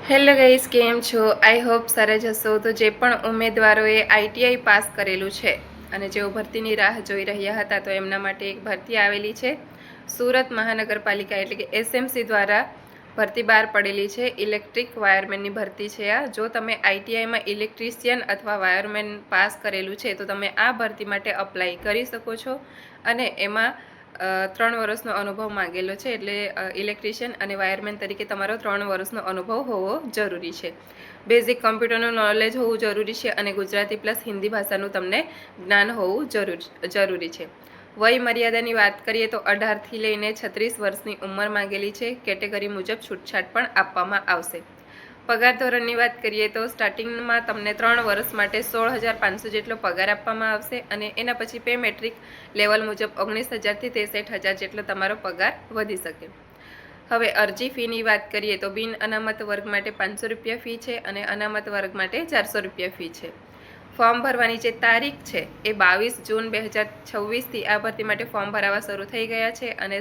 Hello guys, કેમ છો? I hope સારા જ હશો. તો જે પણ ઉમેદવારોએ આઈટીઆઈ પાસ કરેલું છે અને જેઓ ભરતીની રાહ જોઈ રહ્યા હતા, તો એમના માટે એક ભરતી આવેલી છે. સુરત મહાનગરપાલિકા એટલે કે એસએમસી દ્વારા ભરતી બહાર પડેલી છે. ઇલેક્ટ્રિક વાયરમેનની ભરતી છે આ. જો તમે આઈટીઆઈમાં ઇલેક્ટ્રિશિયન અથવા વાયરમેન પાસ કરેલું છે, તો તમે આ ભરતી માટે અપ્લાય કરી શકો છો. અને એમાં 3 વર્ષનો અનુભવ માંગેલો છે. એટલે ઇલેક્ટ્રિશિયન અને વાયરમેન તરીકે તમારો 3 વર્ષનો અનુભવ હોવો જરૂરી છે. બેઝિક કમ્પ્યુટરનું નોલેજ હોવું જરૂરી છે અને ગુજરાતી પ્લસ હિન્દી ભાષાનું તમને જ્ઞાન હોવું જરૂરી છે. વય મર્યાદાની વાત કરીએ તો 18થી લઈને 36 વર્ષની ઉંમર માંગેલી છે. કેટેગરી મુજબ છૂટછાટ પણ આપવામાં આવશે. પગાર ધોરણની વાત કરીએ તો સ્ટાર્ટિંગમાં તમને 3 વર્ષ માટે 16,500 જેટલો પગાર આપવામાં આવશે અને એના પછી પે મેટ્રિક લેવલ મુજબ 19,000થી 63,000 જેટલો તમારો પગાર વધી શકે. હવે અરજી ફીની વાત કરીએ તો બિન અનામત વર્ગ માટે 500 રૂપિયા ફી છે અને અનામત વર્ગ માટે 400 રૂપિયા ફી છે. ફોર્મ ભરવાની જે તારીખ છે એ 22 જૂન 2026થી આ ભરતી માટે ફોર્મ ભરાવા શરૂ થઈ ગયા છે અને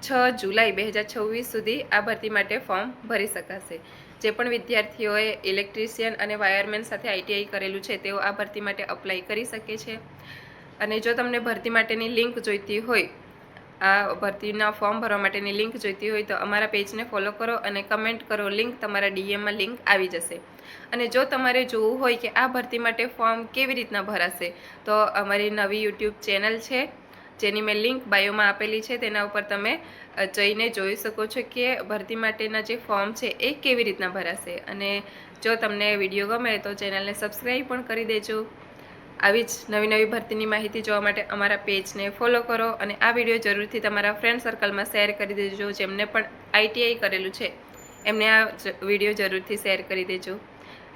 6 જુલાઈ 2026 સુધી આ ભરતી માટે ફોર્મ ભરી શકાશે. જે પણ વિદ્યાર્થીઓએ ઇલેક્ટ્રિશિયન અને વાયરમેન સાથે આઈટીઆઈ કરેલું છે, તેઓ આ ભરતી માટે અપ્લાય કરી શકે છે. અને જો તમને ભરતી માટેની લિંક જોઈતી હોય, આ ભરતીના ફોર્મ ભરવા માટેની લિંક જોઈતી હોય, તો અમારા પેજને ફોલો કરો અને કમેન્ટ કરો. લિંક તમારા ડીએમમાં લિંક આવી જશે. અને જો તમારે જોવું હોય કે આ ભરતી માટે ફોર્મ કેવી રીતના ભરાશે, તો અમારી નવી યુટ્યુબ ચેનલ છે, જેની મેં લિંક બાયોમાં આપેલી છે. તેના ઉપર તમે જઈને જોઈ શકો છો કે ભરતી માટેના જે ફોર્મ છે એ કેવી રીતના ભરાશે. અને જો તમને વિડીયો ગમે તો ચેનલને સબસ્ક્રાઈબ પણ કરી દેજો. આવી જ નવી ભરતીની માહિતી જોવા માટે અમારા પેજને ફોલો કરો અને આ વિડીયો જરૂરથી તમારા ફ્રેન્ડ સર્કલમાં શેર કરી દેજો. જેમને પણ આઈટીઆઈ કરેલું છે એમને આ વિડીયો જરૂરથી શેર કરી દેજો.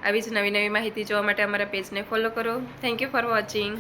આવી જ નવી માહિતી જોવા માટે અમારા પેજને ફોલો કરો. Thank you for watching.